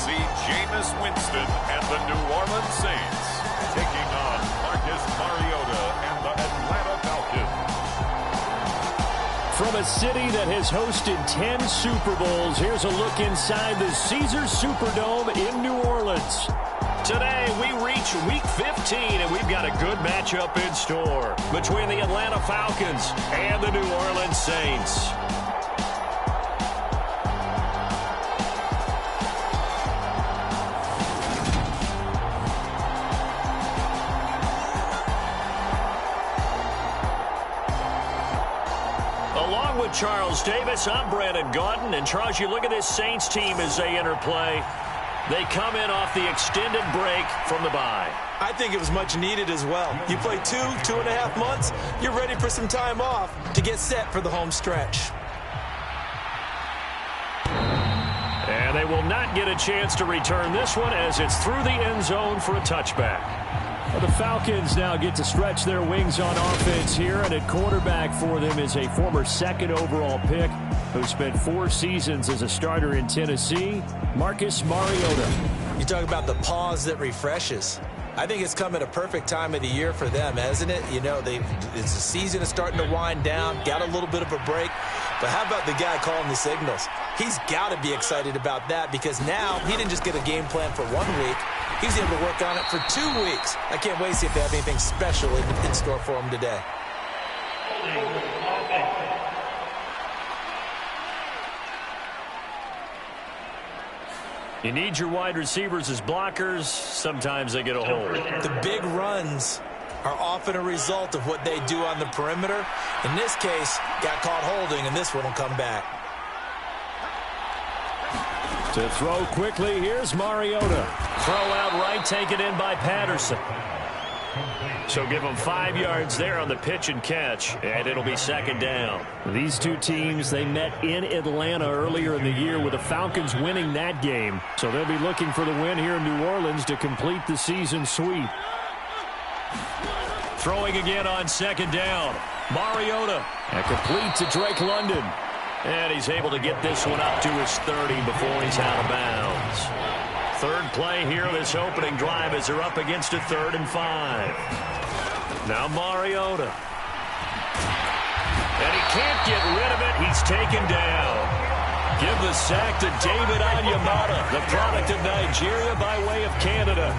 see Jameis Winston and the New Orleans Saints taking on Marcus Mariota and the Atlanta Falcons. From a city that has hosted 10 Super Bowls, here's a look inside the Caesars Superdome in New Orleans. Today, we reach Week 15, and we've got a good matchup in store between the Atlanta Falcons and the New Orleans Saints. Along with Charles Davis, I'm Brandon Gaudin. And Charles, you look at this Saints team as they enter play. They come in off the extended break from the bye. I think it was much needed as well. You play 2.5 months, you're ready for some time off to get set for the home stretch. And they will not get a chance to return this one as it's through the end zone for a touchback. Well, the Falcons now get to stretch their wings on offense here, and at quarterback for them is a former second overall pick who spent 4 seasons as a starter in Tennessee, Marcus Mariota. You talk about the pause that refreshes. I think it's come at a perfect time of the year for them, hasn't it? You know, it's the season is starting to wind down, got a little bit of a break. But how about the guy calling the signals? He's got to be excited about that because now he didn't just get a game plan for 1 week. He's able to work on it for 2 weeks. I can't wait to see if they have anything special in store for him today. You need your wide receivers as blockers. Sometimes they get a hold. The big runs are often a result of what they do on the perimeter. In this case, got caught holding, and this one will come back. To throw quickly, here's Mariota. Throw out right, taken in by Patterson. So give them 5 yards there on the pitch and catch, and it'll be second down. These two teams, they met in Atlanta earlier in the year with the Falcons winning that game. So they'll be looking for the win here in New Orleans to complete the season sweep. Throwing again on second down. Mariota. And complete to Drake London. And he's able to get this one up to his 30 before he's out of bounds. Third play here, this opening drive as they're up against a 3rd and 5. Now Mariota. And he can't get rid of it. He's taken down. Give the sack to David Onyemata, the product of Nigeria by way of Canada.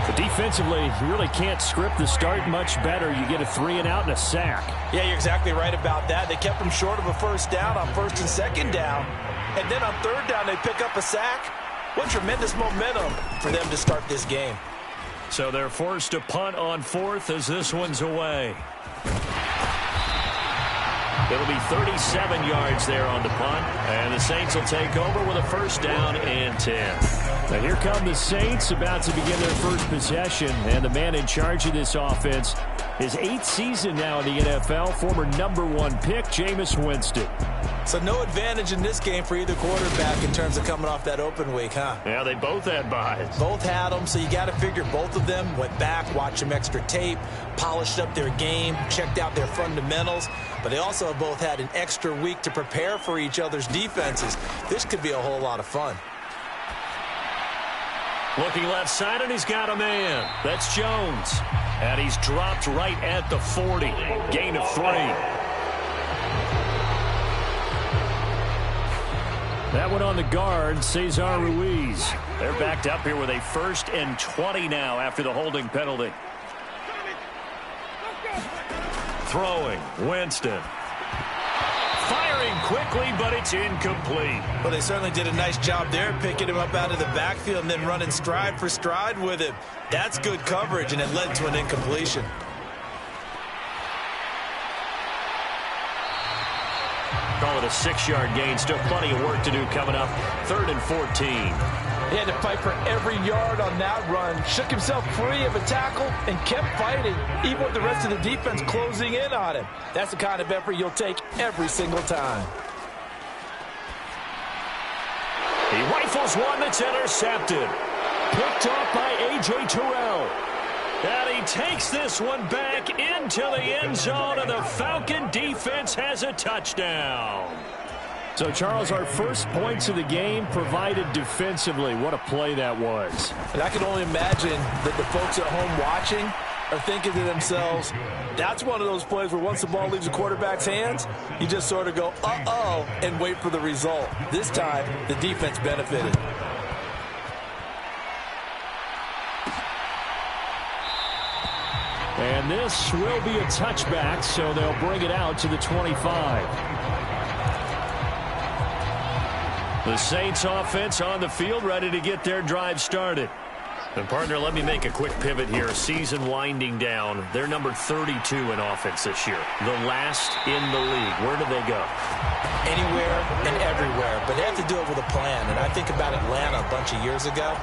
But defensively, you really can't script the start much better. You get a 3 and out and a sack. Yeah, you're exactly right about that. They kept him short of a first down on 1st and 2nd down. And then on 3rd down, they pick up a sack. What tremendous momentum for them to start this game. So they're forced to punt on 4th as this one's away. It'll be 37 yards there on the punt. And the Saints will take over with a 1st down and 10. Now here come the Saints about to begin their first possession. And the man in charge of this offense, his 8th season now in the NFL, former #1 pick, Jameis Winston. So no advantage in this game for either quarterback in terms of coming off that open week, huh? Yeah, they both had buys. Both had them, so you got to figure both of them went back, watched some extra tape, polished up their game, checked out their fundamentals. But they also have both had an extra week to prepare for each other's defenses. This could be a whole lot of fun. Looking left side, and he's got a man. That's Jones. And he's dropped right at the 40. Gain of 3. That one on the guard, Cesar Ruiz. They're backed up here with a 1st and 20 now after the holding penalty. Throwing, Winston. Firing quickly, but it's incomplete. Well, they certainly did a nice job there, picking him up out of the backfield and then running stride for stride with him. That's good coverage, and it led to an incompletion. Call it a 6-yard gain. Still plenty of work to do coming up. 3rd and 14. He had to fight for every yard on that run. Shook himself free of a tackle and kept fighting, even with the rest of the defense closing in on him. That's the kind of effort you'll take every single time. He rifles one that's intercepted. Picked off by A.J. Terrell. And he takes this one back into the end zone, and the Falcon defense has a touchdown. So, Charles, our first points of the game provided defensively. What a play that was. And I can only imagine that the folks at home watching are thinking to themselves, that's one of those plays where once the ball leaves the quarterback's hands, you just sort of go, uh-oh, and wait for the result. This time, the defense benefited. And this will be a touchback, so they'll bring it out to the 25. The Saints offense on the field, ready to get their drive started. And, partner, let me make a quick pivot here. Season winding down. They're number 32 in offense this year. The last in the league. Where do they go? Anywhere and everywhere. But they have to do it with a plan. And I think about Atlanta a bunch of years ago.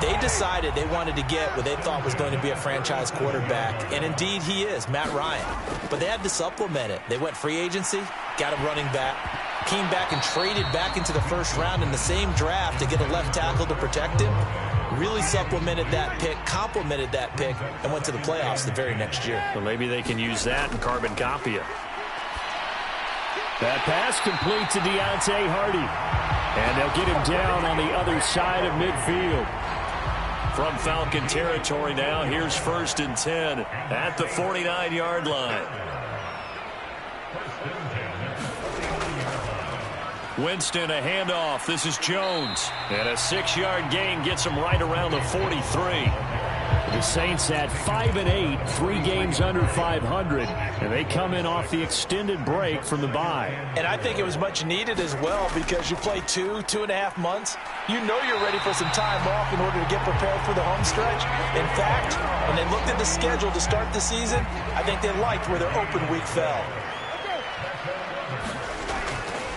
They decided they wanted to get what they thought was going to be a franchise quarterback. And, indeed, he is, Matt Ryan. But they had to supplement it. They went free agency, got a running back, came back and traded back into the first round in the same draft to get a left tackle to protect him. Really supplemented that pick, complemented that pick, and went to the playoffs the very next year. Well, maybe they can use that and carbon copy it. That pass complete to Deontay Hardy. And they'll get him down on the other side of midfield. From Falcon territory now, here's 1st and 10 at the 49-yard line. Winston, a handoff. This is Jones. And a 6-yard gain gets him right around the 43. The Saints at 5-8, 3 games under 500, and they come in off the extended break from the bye. And I think it was much needed as well because you play 2.5 months. You know you're ready for some time off in order to get prepared for the home stretch. In fact, when they looked at the schedule to start the season, I think they liked where their open week fell.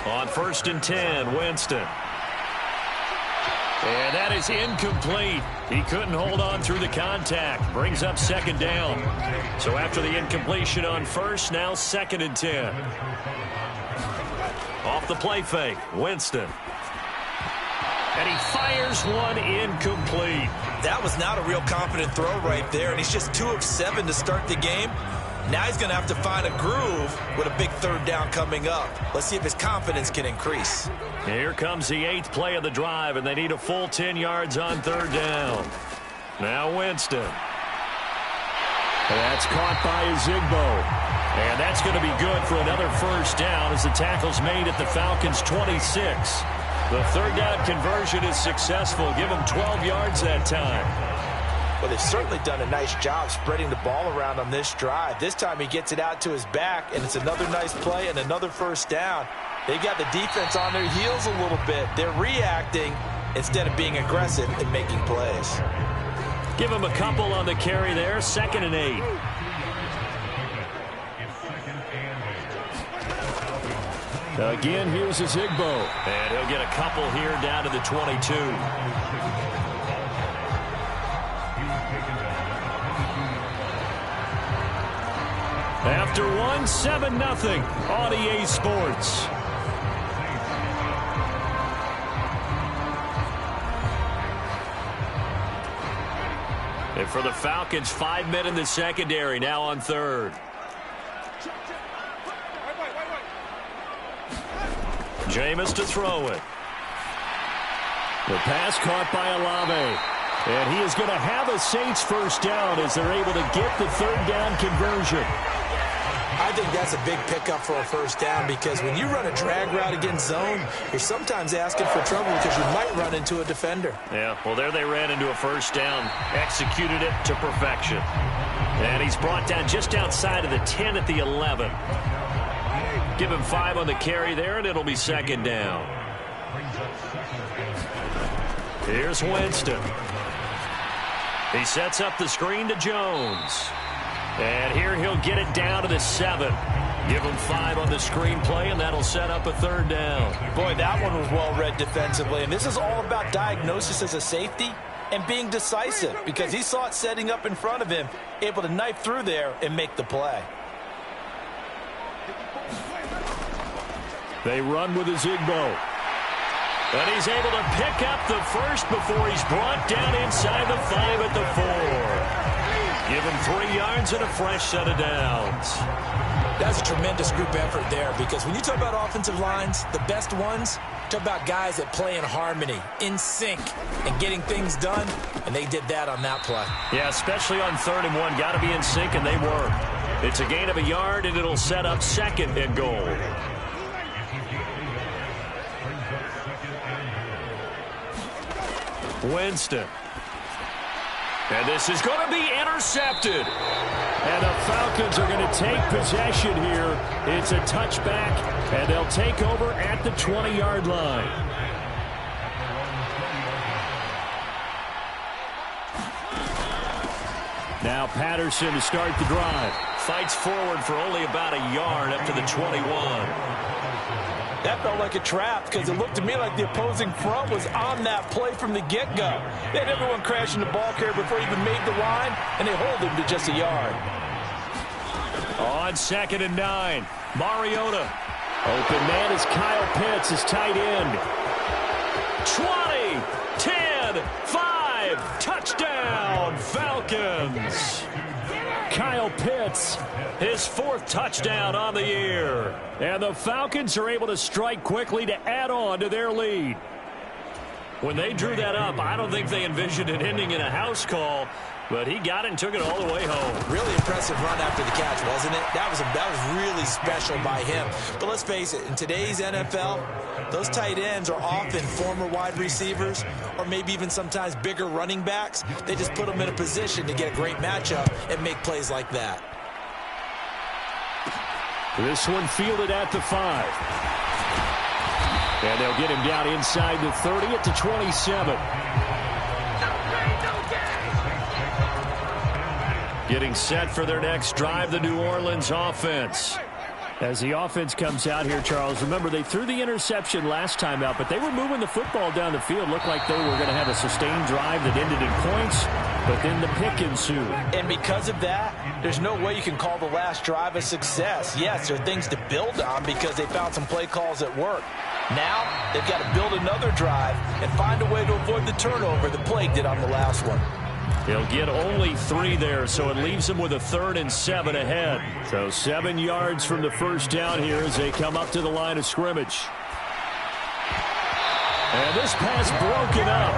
On 1st and 10, Winston. And that is incomplete. He couldn't hold on through the contact. Brings up 2nd down. So after the incompletion on 1st, now 2nd and 10. Off the play fake, Winston. And he fires one incomplete. That was not a real confident throw right there, and he's just 2 of 7 to start the game. Now he's going to have to find a groove with a big 3rd down coming up. Let's see if his confidence can increase. Here comes the 8th play of the drive, and they need a full 10 yards on 3rd down. Now Winston. That's caught by Ezigbo. And that's going to be good for another 1st down as the tackle's made at the Falcons' 26. The 3rd down conversion is successful. Give them 12 yards that time. Well, they've certainly done a nice job spreading the ball around on this drive. This time he gets it out to his back, and it's another nice play and another 1st down. They've got the defense on their heels a little bit. They're reacting instead of being aggressive and making plays. Give him a couple on the carry there. 2nd and 8. Again, here's Ezigbo. And he'll get a couple here down to the 22. After 7-0 on EA Sports. And for the Falcons, 5 men in the secondary, now on 3rd. Jameis to throw it. The pass caught by Olave. And he is going to have a Saints 1st down as they're able to get the 3rd down conversion. I think that's a big pickup for a 1st down because when you run a drag route against zone, you're sometimes asking for trouble because you might run into a defender. Yeah, well, there they ran into a 1st down, executed it to perfection. And he's brought down just outside of the 10 at the 11. Give him 5 on the carry there, and it'll be 2nd down. Here's Winston. He sets up the screen to Jones. And here he'll get it down to the 7. Give him 5 on the screen play, and that'll set up a 3rd down. Boy, that one was well read defensively. And this is all about diagnosis as a safety and being decisive because he saw it setting up in front of him, able to knife through there and make the play. They run with Ezigbo. And he's able to pick up the 1st before he's brought down inside the 5 at the 4. Give him 3 yards and a fresh set of downs. That's a tremendous group effort there, because when you talk about offensive lines, the best ones, talk about guys that play in harmony, in sync, and getting things done, and they did that on that play. Yeah, especially on 3rd and 1. Got to be in sync, and they were. It's a gain of a yard, and it'll set up 2nd and goal. Winston. And this is going to be intercepted. And the Falcons are going to take possession here. It's a touchback, and they'll take over at the 20-yard line. Now Patterson to start the drive. Fights forward for only about a yard up to the 21. That felt like a trap, because it looked to me like the opposing front was on that play from the get-go. They had everyone crashing the ball carrier before he even made the line, and they hold him to just a yard. On 2nd and 9, Mariota. Open man is Kyle Pitts, his tight end. 20, 10, 5, touchdown, Falcons. Kyle Pitts, his 4th touchdown on the year. And the Falcons are able to strike quickly to add on to their lead. When they drew that up, I don't think they envisioned it ending in a house call, but he got it and took it all the way home. Really impressive run after the catch, wasn't it? That was really special by him. But let's face it, in today's NFL, those tight ends are often former wide receivers or maybe even sometimes bigger running backs. They just put them in a position to get a great matchup and make plays like that. This one fielded at the 5. And they'll get him down inside the 30 at the 27. Getting set for their next drive, the New Orleans offense. As the offense comes out here, Charles, remember they threw the interception last time out, but they were moving the football down the field. Looked like they were going to have a sustained drive that ended in points, but then the pick ensued. And because of that, there's no way you can call the last drive a success. Yes, there are things to build on because they found some play calls that work. Now, they've got to build another drive and find a way to avoid the turnover the play did on the last one. He'll get only 3 there, so it leaves him with a 3rd and 7 ahead. So 7 yards from the first down here as they come up to the line of scrimmage. And this pass broken up.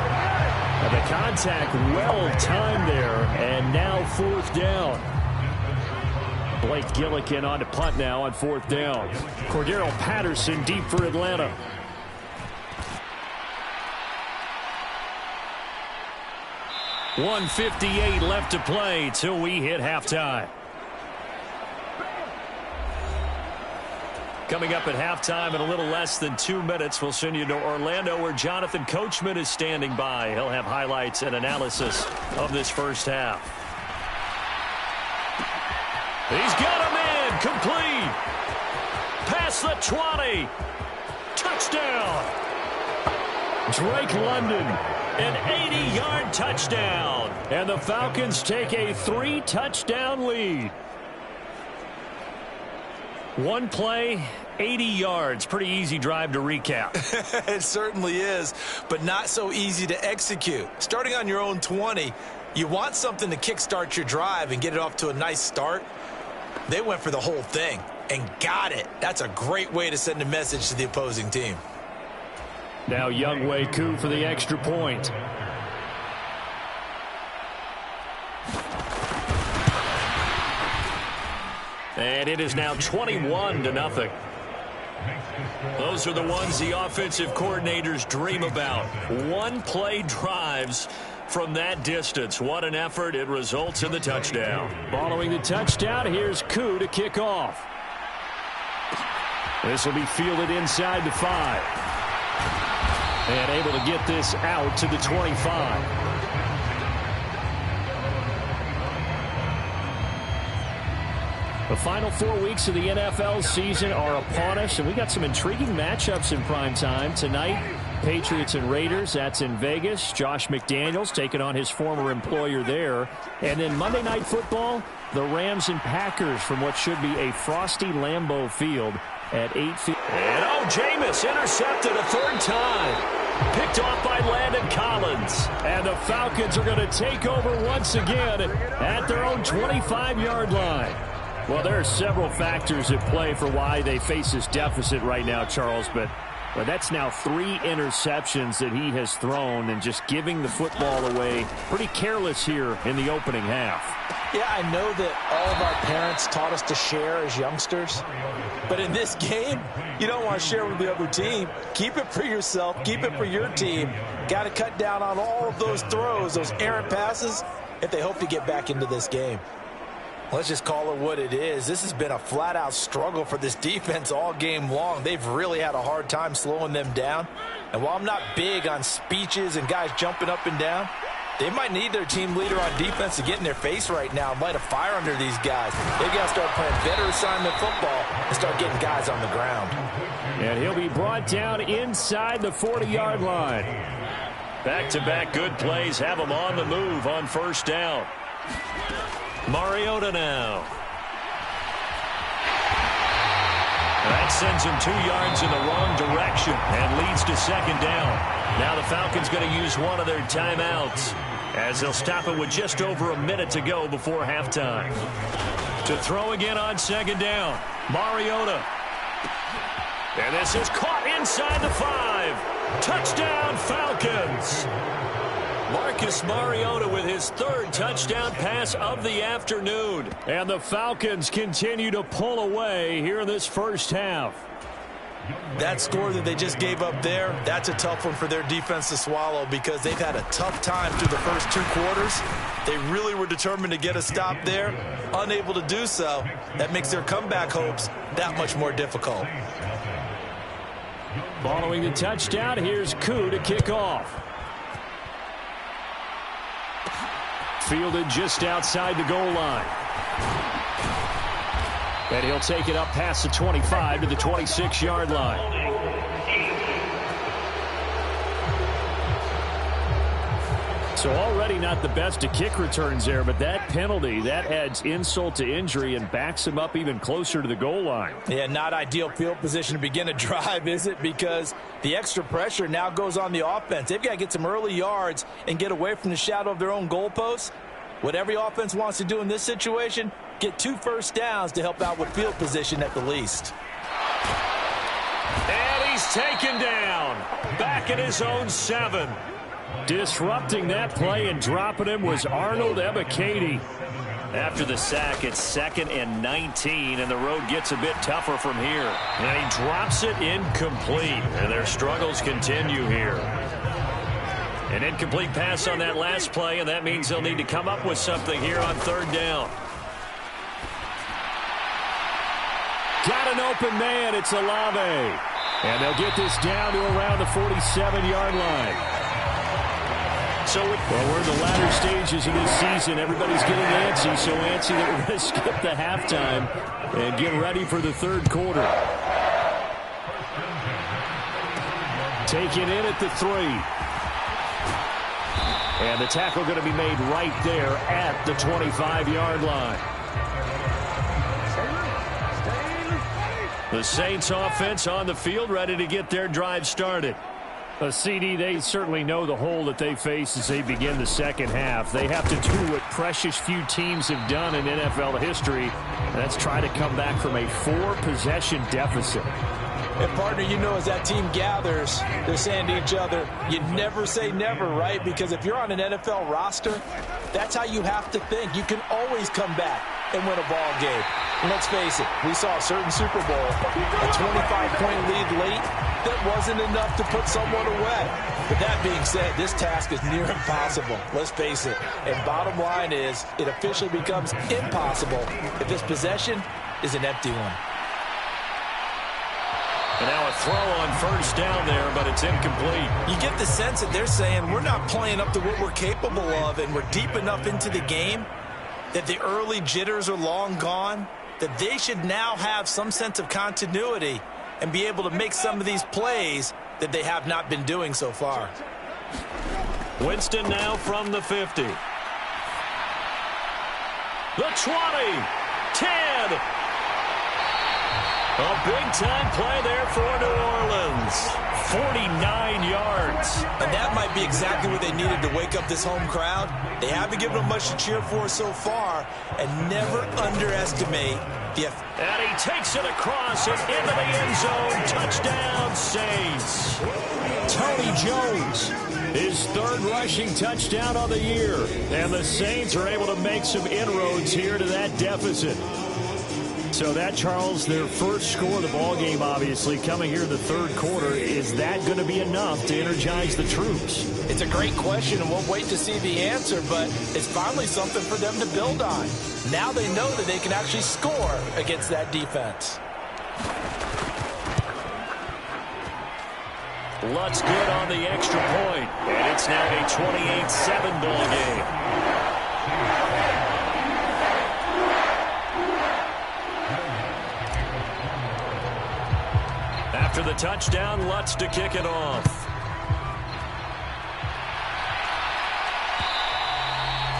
And the contact well timed there, and now 4th down. Blake Gillikin on to punt now on 4th down. Cordero Patterson deep for Atlanta. .158 left to play till we hit halftime. Coming up at halftime in a little less than 2 minutes, we'll send you to Orlando where Jonathan Coachman is standing by. He'll have highlights and analysis of this first half. He's got him in, complete. Past the 20. Touchdown. Drake London, an 80-yard touchdown. And the Falcons take a 3-touchdown lead. One play, 80 yards. Pretty easy drive to recap. It certainly is, but not so easy to execute. Starting on your own 20, you want something to kickstart your drive and get it off to a nice start. They went for the whole thing and got it. That's a great way to send a message to the opposing team. Now Younghoe Koo for the extra point. And it is now 21-0. Those are the ones the offensive coordinators dream about. One-play drives from that distance. What an effort. It results in the touchdown. Following the touchdown, here's Koo to kick off. This will be fielded inside the 5. And able to get this out to the 25. The final 4 weeks of the NFL season are upon us, and we got some intriguing matchups in prime time tonight. Patriots and Raiders, that's in Vegas. Josh McDaniels taking on his former employer there. And then Monday Night Football, the Rams and Packers from what should be a frosty Lambeau Field at 8:50. And Jameis intercepted a 3rd time. Picked off by Landon Collins. And the Falcons are going to take over once again at their own 25-yard line. Well, there are several factors at play for why they face this deficit right now, Charles, but that's now 3 interceptions that he has thrown and just giving the football away pretty careless here in the opening half. Yeah, I know that all of our parents taught us to share as youngsters, but in this game, you don't want to share with the other team. Keep it for yourself. Keep it for your team. Got to cut down on all of those throws, those errant passes, if they hope to get back into this game. Let's just call it what it is. This has been a flat-out struggle for this defense all game long. They've really had a hard time slowing them down. And while I'm not big on speeches and guys jumping up and down, they might need their team leader on defense to get in their face right now and light a fire under these guys. They've got to start playing better assignment football and start getting guys on the ground. And he'll be brought down inside the 40-yard line. Back-to-back good plays have him on the move on first down. Mariota now. That sends him 2 yards in the wrong direction and leads to second down. Now the Falcons going to use one of their timeouts as they'll stop it with just over a minute to go before halftime. To throw again on second down, Mariota. And this is caught inside the 5. Touchdown, Falcons. Marcus Mariota with his 3rd touchdown pass of the afternoon. And the Falcons continue to pull away here in this first half. That score that they just gave up there, that's a tough one for their defense to swallow because they've had a tough time through the first 2 quarters. They really were determined to get a stop there, unable to do so. That makes their comeback hopes that much more difficult. Following the touchdown, here's Koo to kick off. Fielded just outside the goal line. And he'll take it up past the 25 to the 26-yard line. So already not the best of kick returns there, but that penalty, that adds insult to injury and backs him up even closer to the goal line. Yeah, not ideal field position to begin a drive, is it? Because the extra pressure now goes on the offense. They've got to get some early yards and get away from the shadow of their own goalposts. What every offense wants to do in this situation, get 2 first downs to help out with field position at the least. And he's taken down. Back at his own 7. Disrupting that play and dropping him was Arnold Ebiketie. After the sack, it's 2nd and 19, and the road gets a bit tougher from here. And he drops it incomplete, and their struggles continue here. An incomplete pass on that last play, and that means they'll need to come up with something here on 3rd down. Got an open man. It's Olave. And they'll get this down to around the 47-yard line. So we're in the latter stages of this season. Everybody's getting antsy, so antsy that we're going to skip the halftime and get ready for the 3rd quarter. Taken in at the 3. And the tackle going to be made right there at the 25-yard line. The Saints offense on the field ready to get their drive started. CD, they certainly know the hole that they face as they begin the second half. They have to do what precious few teams have done in NFL history. That's try to come back from a 4-possession deficit. And, partner, you know as that team gathers, they're saying to each other, you never say never, right? Because if you're on an NFL roster, that's how you have to think. You can always come back and win a ball game. And let's face it, we saw a certain Super Bowl, a 25-point lead late, that wasn't enough to put someone away. But that being said, this task is near impossible. Let's face it. And bottom line is, it officially becomes impossible if this possession is an empty one. And now a throw on first down there, but it's incomplete. You get the sense that they're saying we're not playing up to what we're capable of, and we're deep enough into the game that the early jitters are long gone, that they should now have some sense of continuity and be able to make some of these plays that they have not been doing so far. Winston now from the 50. The 20. 10. A big-time play there for New Orleans. 49 yards. And that might be exactly what they needed to wake up this home crowd. They haven't given them much to cheer for so far, and never underestimate the effort. And he takes it across and into the end zone. Touchdown, Saints. Tony Jones, his third rushing touchdown on the year. And the Saints are able to make some inroads here to that deficit. So that, Charles, their first score of the ballgame, obviously, coming here in the third quarter. Is that going to be enough to energize the troops? It's a great question, and we'll wait to see the answer, but it's finally something for them to build on. Now they know that they can actually score against that defense. Lutz good on the extra point, and it's now a 28-7 ball game. After the touchdown, Lutz to kick it off.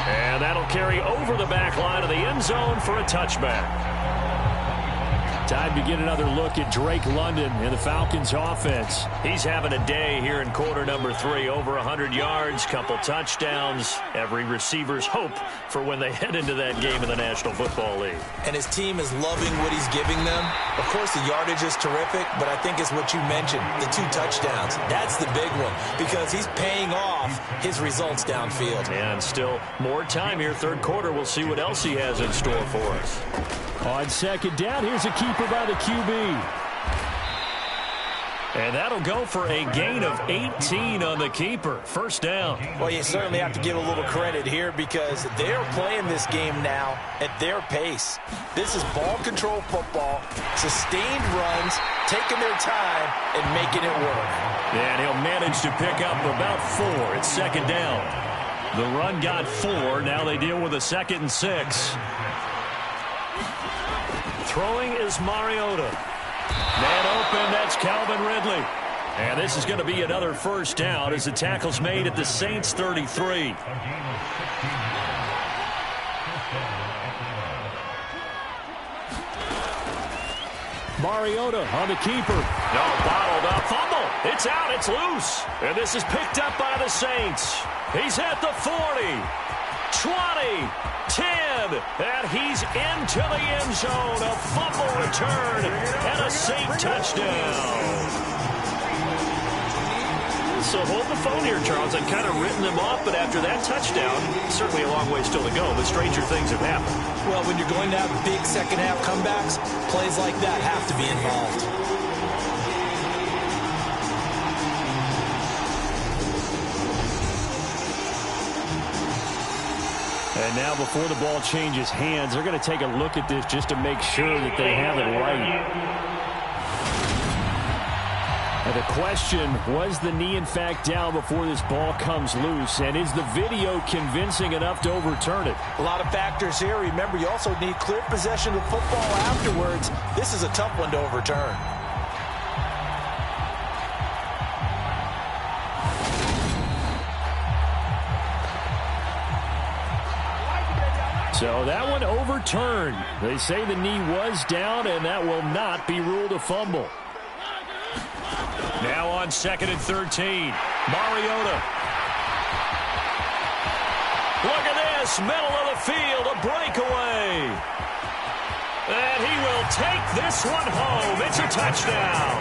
And that'll carry over the back line of the end zone for a touchback. Time to get another look at Drake London and the Falcons offense. He's having a day here in quarter number 3. Over 100 yards, couple touchdowns. Every receiver's hope for when they head into that game in the National Football League. And his team is loving what he's giving them. Of course, the yardage is terrific, but I think it's what you mentioned, the 2 touchdowns. That's the big one because he's paying off his results downfield. And still more time here, third quarter. We'll see what else he has in store for us. On second down, here's a keeper by the QB. And that'll go for a gain of 18 on the keeper. First down. Well, you certainly have to give a little credit here because they're playing this game now at their pace. This is ball control football, sustained runs, taking their time, and making it work. And he'll manage to pick up about 4. It's second down. The run got 4. Now they deal with a 2nd and 6. Throwing is Mariota. Man open, that's Calvin Ridley. And this is going to be another first down as the tackle's made at the Saints 33. Mariota on the keeper. No, bottled up. Fumble. It's out. It's loose. And this is picked up by the Saints. He's at the 40. 20, 10, and he's into the end zone. A fumble return and a Saint touchdown. So hold the phone here, Charles. I've kind of written them off, but after that touchdown, certainly a long way still to go, but stranger things have happened. Well, when you're going to have big second-half comebacks, plays like that have to be involved. And now before the ball changes hands, they're going to take a look at this just to make sure that they have it right. And the question, was the knee in fact down before this ball comes loose? And is the video convincing enough to overturn it? A lot of factors here. Remember, you also need clear possession of football afterwards. This is a tough one to overturn. So that one overturned. They say the knee was down, and that will not be ruled a fumble. Now on 2nd and 13. Mariota. Look at this. Middle of the field. A breakaway. And he will take this one home. It's a touchdown.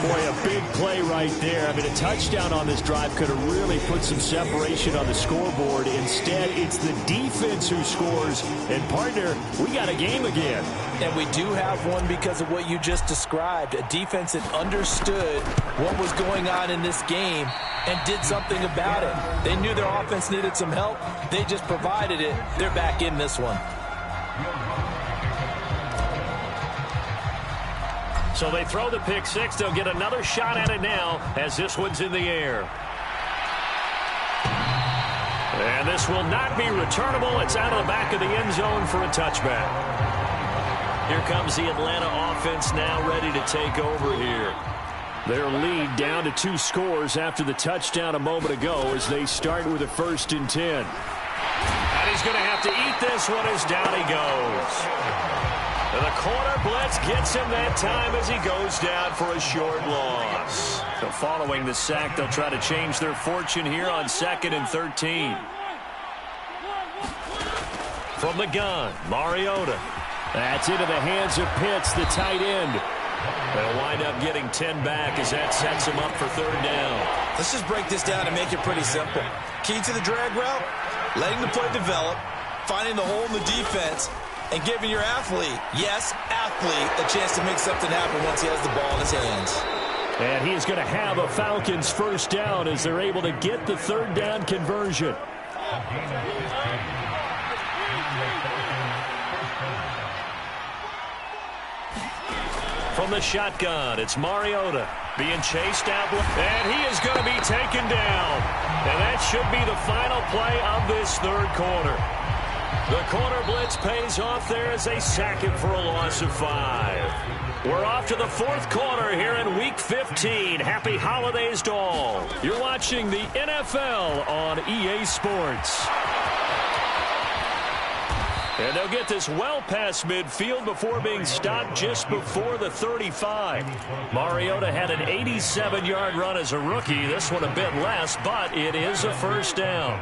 Boy, a big play right there. I mean, a touchdown on this drive could have really put some separation on the scoreboard. Instead, it's the defense who scores. And, partner, we got a game again. And we do have one because of what you just described. A defense that understood what was going on in this game and did something about it. They knew their offense needed some help. They just provided it. They're back in this one. So they throw the pick six. They'll get another shot at it now as this one's in the air. And this will not be returnable. It's out of the back of the end zone for a touchback. Here comes the Atlanta offense now ready to take over here. Their lead down to 2 scores after the touchdown a moment ago as they start with a 1st and 10. And he's going to have to eat this one as down he goes. And the corner blitz gets him that time as he goes down for a short loss. So following the sack, they'll try to change their fortune here on 2nd and 13. From the gun, Mariota. That's into the hands of Pitts, the tight end. They'll wind up getting 10 back as that sets him up for 3rd down. Let's just break this down and make it pretty simple. Key to the drag route, letting the play develop, finding the hole in the defense, and giving your athlete, yes, athlete, a chance to make something happen once he has the ball in his hands. And he's going to have a Falcons 1st down as they're able to get the 3rd down conversion. From the shotgun, it's Mariota being chased out, and he is going to be taken down. And that should be the final play of this 3rd quarter. The corner blitz pays off there as they sack him for a loss of 5. We're off to the 4th quarter here in Week 15. Happy holidays to all. You're watching the NFL on EA Sports. And they'll get this well past midfield before being stopped just before the 35. Mariota had an 87-yard run as a rookie. This one a bit less, but it is a 1st down.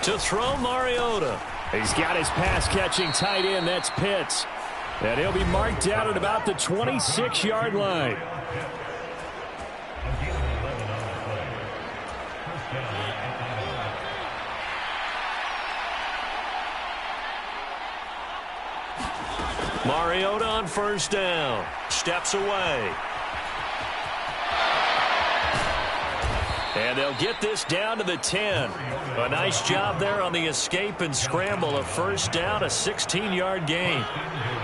To throw, Mariota. He's got his pass-catching tight end. That's Pitts. And he'll be marked down at about the 26-yard line. Mariota on 1st down. Steps away. And they'll get this down to the 10. A nice job there on the escape and scramble. A 1st down, a 16-yard gain.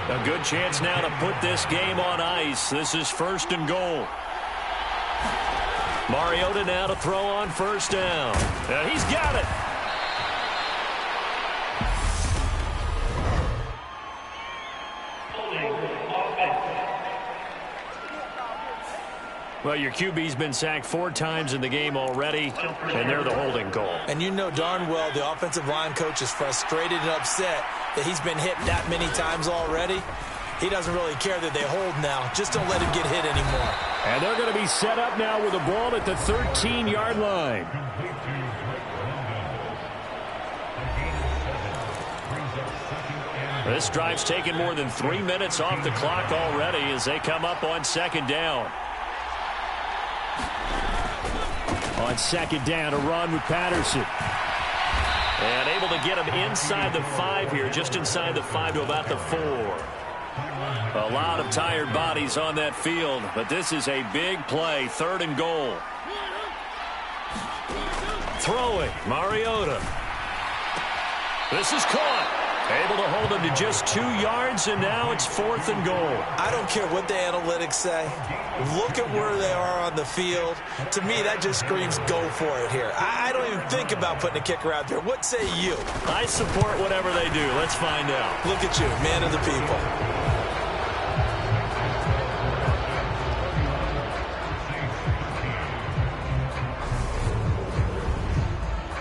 A good chance now to put this game on ice. This is 1st and goal. Mariota now to throw on 1st down. And he's got it. Well, your QB's been sacked 4 times in the game already, and they're the holding call. And you know darn well the offensive line coach is frustrated and upset that he's been hit that many times already. He doesn't really care that they hold now. Just don't let him get hit anymore. And they're going to be set up now with the ball at the 13-yard line. This drive's taken more than 3 minutes off the clock already as they come up on 2nd down. On 2nd down, a run with Patterson. And able to get him inside the 5 here, just inside the 5 to about the 4. A lot of tired bodies on that field, but this is a big play, 3rd and goal. Throwing, Mariota. This is caught. Able to hold him to just 2 yards, and now it's 4th and goal. I don't care what the analytics say. Look at where they are on the field. To me, that just screams go for it here. I don't even think about putting a kicker out there. What say you? I support whatever they do. Let's find out. Look at you, man of the people.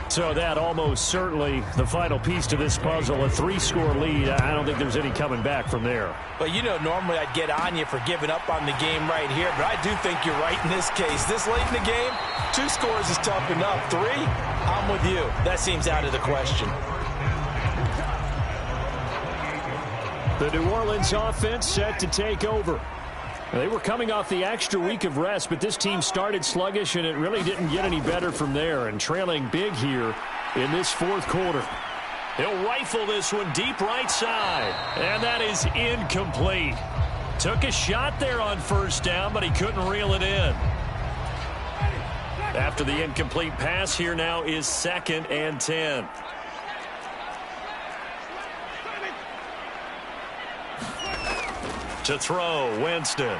So that almost certainly the final piece to this puzzle, a 3-score lead. I don't think there's any coming back from there. But, you know, normally I'd get on you for giving up on the game right here, but I do think you're right in this case. This late in the game, 2 scores is tough enough. 3, I'm with you. That seems out of the question. The New Orleans offense set to take over. They were coming off the extra week of rest, but this team started sluggish, and it really didn't get any better from there, and trailing big here in this 4th quarter. He'll rifle this one deep right side, and that is incomplete. Took a shot there on 1st down, but he couldn't reel it in. After the incomplete pass, here now is 2nd and 10. To throw, Winston.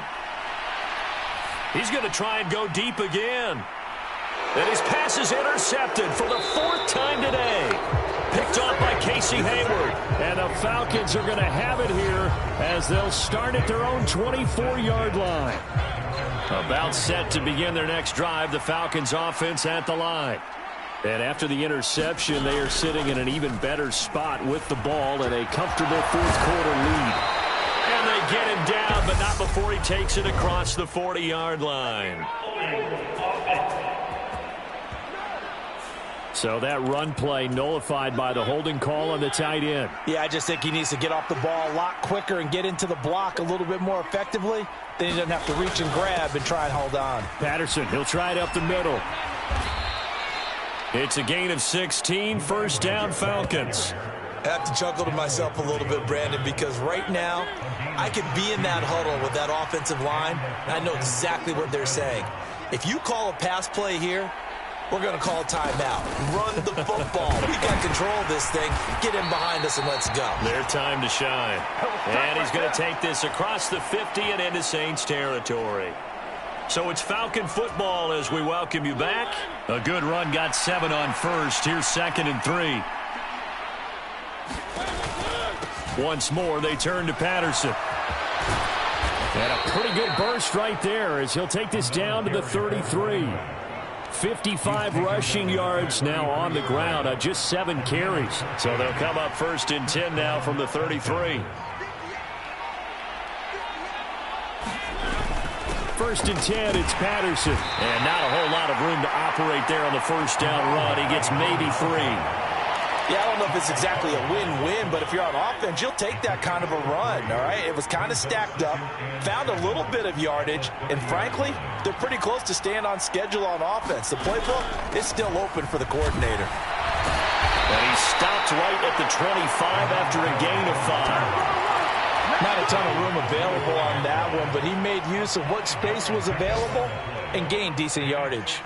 He's going to try and go deep again. And his pass is intercepted for the 4th time today. Picked off by Casey Hayward. And the Falcons are going to have it here as they'll start at their own 24-yard line. About set to begin their next drive, the Falcons offense at the line. And after the interception, they are sitting in an even better spot with the ball and a comfortable fourth-quarter lead. And they get him down, but not before he takes it across the 40-yard line. So that run play nullified by the holding call on the tight end. Yeah, I just think he needs to get off the ball a lot quicker and get into the block a little bit more effectively. Then he doesn't have to reach and grab and try and hold on. Patterson, he'll try it up the middle. It's a gain of 16, first down Falcons. I have to chuckle to myself a little bit, Brandon, because right now I could be in that huddle with that offensive line, and I know exactly what they're saying. If you call a pass play here, we're going to call a timeout. Run the football. We got control of this thing. Get in behind us and let's go. Their time to shine. And he's going to take this across the 50 and into Saints territory. So it's Falcon football as we welcome you back. A good run got 7 on first. Here's 2nd and 3. Once more, they turn to Patterson. And a pretty good burst right there as he'll take this down to the 33. 55 rushing yards now on the ground on just 7 carries. So they'll come up 1st and 10 now from the 33. 1st and 10, it's Patterson. And not a whole lot of room to operate there on the first down run. He gets maybe 3. Yeah, I don't know if it's exactly a win-win, but if you're on offense, you'll take that kind of a run, all right? It was kind of stacked up, found a little bit of yardage, and frankly, they're pretty close to staying on schedule on offense. The playbook is still open for the coordinator. And he stopped right at the 25 after a gain of 5. Not a ton of room available on that one, but he made use of what space was available and gained decent yardage.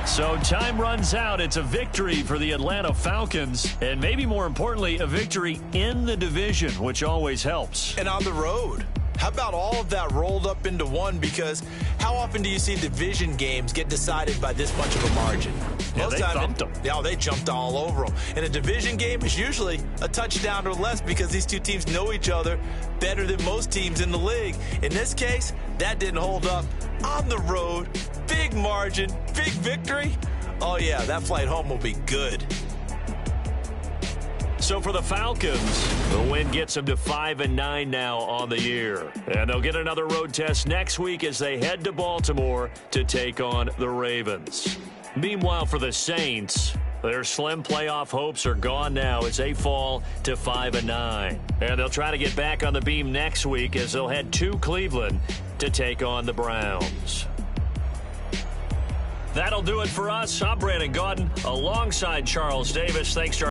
So time runs out. It's a victory for the Atlanta Falcons, and maybe more importantly, a victory in the division, which always helps. And on the road. How about all of that rolled up into one? Because how often do you see division games get decided by this much of a margin? Yeah, Most they thumped them. Yeah, they jumped all over them. And a division game is usually a touchdown or less because these two teams know each other better than most teams in the league. In this case, that didn't hold up. On the road, big margin, big victory. Oh, yeah, that flight home will be good. So for the Falcons, the win gets them to 5-9 now on the year. And they'll get another road test next week as they head to Baltimore to take on the Ravens. Meanwhile, for the Saints, their slim playoff hopes are gone now as they fall to 5-9. And they'll try to get back on the beam next week as they'll head to Cleveland to take on the Browns. That'll do it for us. I'm Brandon Gaudin alongside Charles Davis. Thanks to